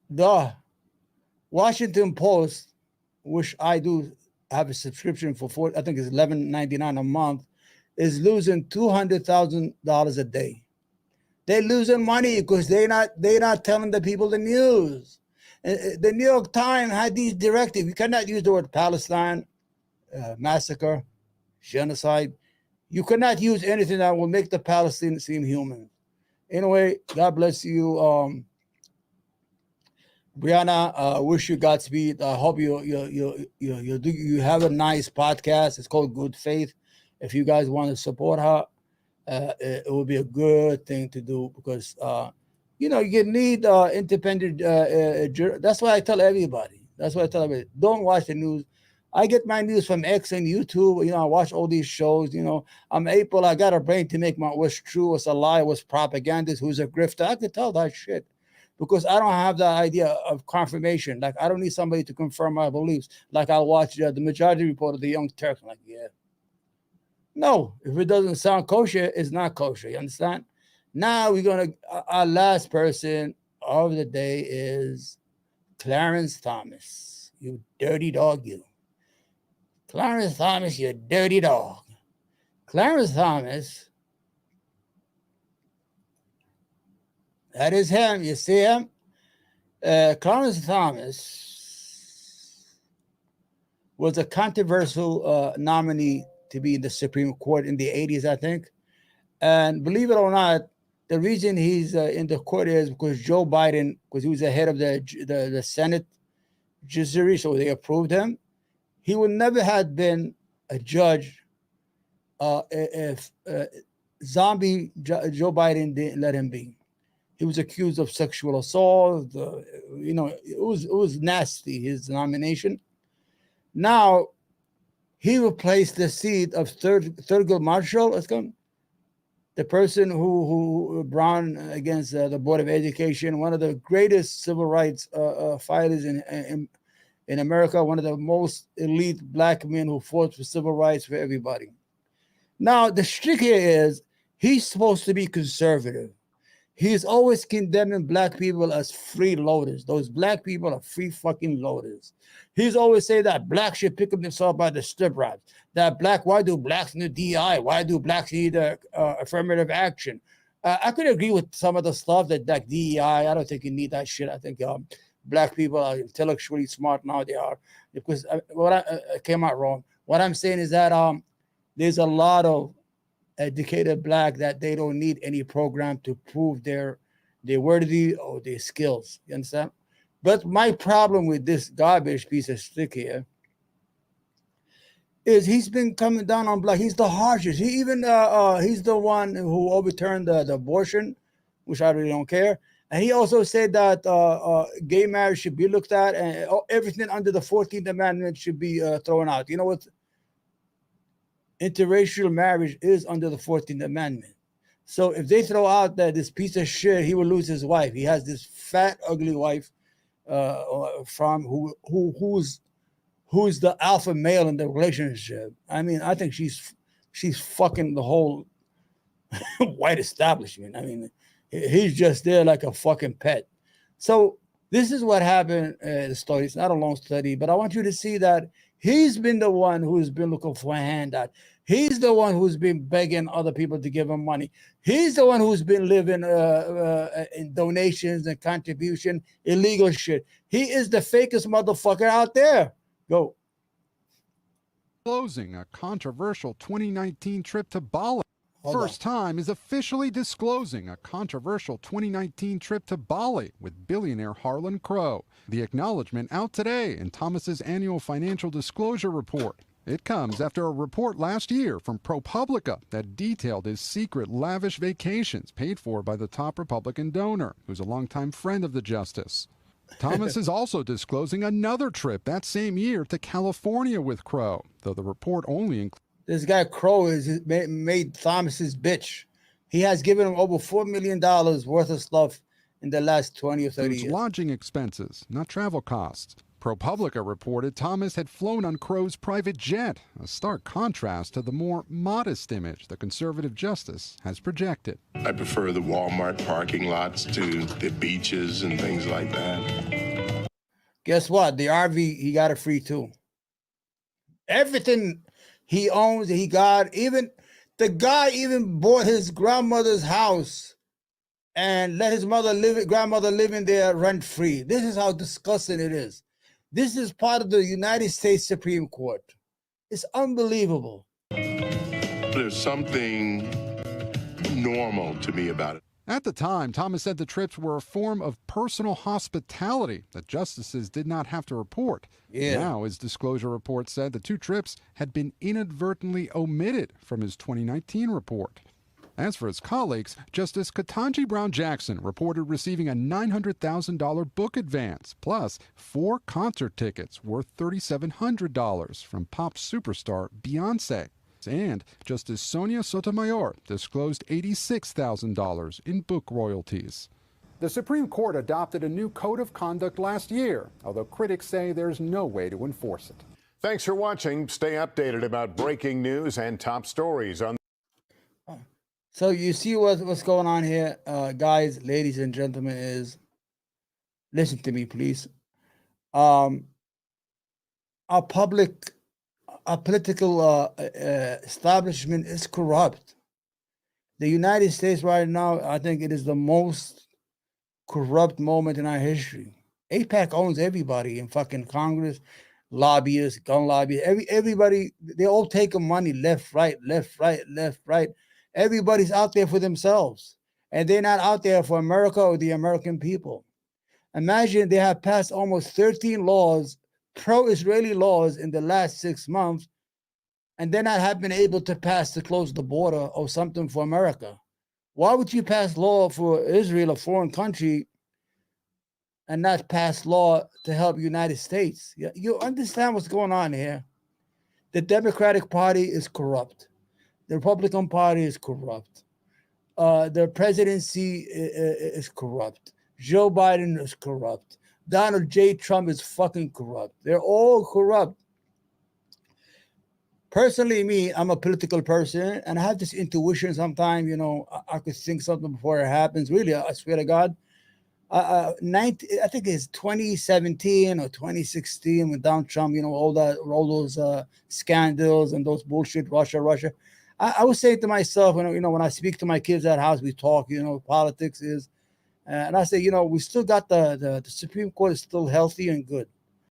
The Washington Post, which I do have a subscription for, I think it's $11.99 a month, is losing $200,000 a day. They're losing money because they're not telling the people the news. The New York Times had these directives. You cannot use the word Palestine, massacre, genocide. You cannot use anything that will make the Palestinians seem human. Anyway, God bless you, Brianna. Wish you Godspeed. I hope you have a nice podcast. It's called Good Faith. If you guys want to support her, it will be a good thing to do because you need independent. That's why I tell everybody. Don't watch the news. I get my news from X and YouTube. I watch all these shows. I'm April. I got a brain to make what's true, what's a lie, what's propaganda, who's a grifter. I can tell that shit because I don't have that idea of confirmation. Like, I don't need somebody to confirm my beliefs. Like, I'll watch the Majority Report of the Young Turks. I'm like, yeah. No, if it doesn't sound kosher, it's not kosher. You understand? Now our last person of the day is Clarence Thomas. You dirty dog, you. Clarence Thomas, you dirty dog. Clarence Thomas, that is him. You see him? Clarence Thomas was a controversial nominee to be in the Supreme Court in the 80s, I think. And believe it or not, the reason he's in the court is because Joe Biden, because he was the head of the Senate judiciary, so they approved him. He would never have been a judge if zombie Joe Biden didn't let him be. He was accused of sexual assault. It was nasty, his nomination. Now, he replaced the seat of Thurgood Marshall, the person who Brown against the Board of Education, one of the greatest civil rights fighters in America, one of the most elite black men who fought for civil rights for everybody. Now, the shtick here is he's supposed to be conservative. He's always condemning black people as freeloaders. Those black people are free fucking loaders. He's always saying that blacks should pick up themselves by the strip rats. Why do blacks need DI? Why do blacks need affirmative action? I could agree with some of the stuff that DEI. I don't think you need that shit. I think black people are intellectually smart now. They are, because I came out wrong. What I'm saying is that there's a lot of educated black that they don't need any program to prove their worthy or their skills. You understand? But my problem with this garbage piece of stick here is he's been coming down on black. He's the harshest. He's the one who overturned the abortion, which I really don't care. And he also said that gay marriage should be looked at, and everything under the 14th Amendment should be thrown out. You know what? Interracial marriage is under the 14th Amendment. So if they throw out that this piece of shit, he will lose his wife. He has this fat, ugly wife from who's the alpha male in the relationship. I mean, I think she's fucking the whole white establishment. I mean, he's just there like a fucking pet. So this is what happened in the story. It's not a long study, but I want you to see that he's been the one who's been looking for a handout. He's the one who's been begging other people to give him money. He's the one who's been living in donations and contribution, illegal shit. He is the fakest motherfucker out there. Go. Closing a controversial 2019 trip to Bali. First Time is officially disclosing a controversial 2019 trip to Bali with billionaire Harlan Crow. The acknowledgement out today in Thomas's annual financial disclosure report. It comes after a report last year from ProPublica that detailed his secret lavish vacations paid for by the top Republican donor, who's a longtime friend of the justice. Thomas is also disclosing another trip that same year to California with Crow, though the report only includes. This guy Crow is made Thomas his bitch. He has given him over $4 million worth of stuff in the last 20 or 30 years. Lodging expenses, not travel costs. ProPublica reported Thomas had flown on Crow's private jet, a stark contrast to the more modest image the conservative justice has projected. I prefer the Walmart parking lots to the beaches and things like that. Guess what? The RV, he got it free too. Everything he owns, he got. Even the guy even bought his grandmother's house and let his grandmother live in there rent free. This is how disgusting it is. This is part of the United States Supreme Court. It's unbelievable. There's something normal to me about it. At the time, Thomas said the trips were a form of personal hospitality that justices did not have to report. Yeah. Now, his disclosure report said the 2 trips had been inadvertently omitted from his 2019 report. As for his colleagues, Justice Ketanji Brown Jackson reported receiving a $900,000 book advance, plus 4 concert tickets worth $3,700 from pop superstar Beyonce. And Justice Sonia Sotomayor disclosed $86,000 in book royalties. The Supreme Court adopted a new code of conduct last year, although critics say there's no way to enforce it. Thanks for watching. Stay updated about breaking news and top stories on. So you see what's going on here, guys, ladies and gentlemen, is, listen to me, please. Our political establishment is corrupt. The United States right now, I think it is the most corrupt moment in our history. AIPAC owns everybody in fucking Congress, lobbyists, gun lobbyists, everybody, they all taking money left, right. Everybody's out there for themselves, and they're not out there for America or the American people. Imagine they have passed almost 13 laws, pro-Israeli laws, in the last 6 months, and they're not have been able to pass to close the border or something for America. Why would you pass law for Israel, a foreign country, and not pass law to help United States? You understand what's going on here? The Democratic Party is corrupt. The Republican Party is corrupt. The presidency is corrupt. Joe Biden is corrupt. Donald J. Trump is fucking corrupt. They're all corrupt. Personally, me, I'm a political person, and I have this intuition sometimes, I could think something before it happens. Really, I swear to God. I think it's 2017 or 2016 when Donald Trump, all those scandals and those bullshit, Russia. I was saying to myself, when I speak to my kids at house, we talk, politics is, and I say, we still got the Supreme Court is still healthy and good.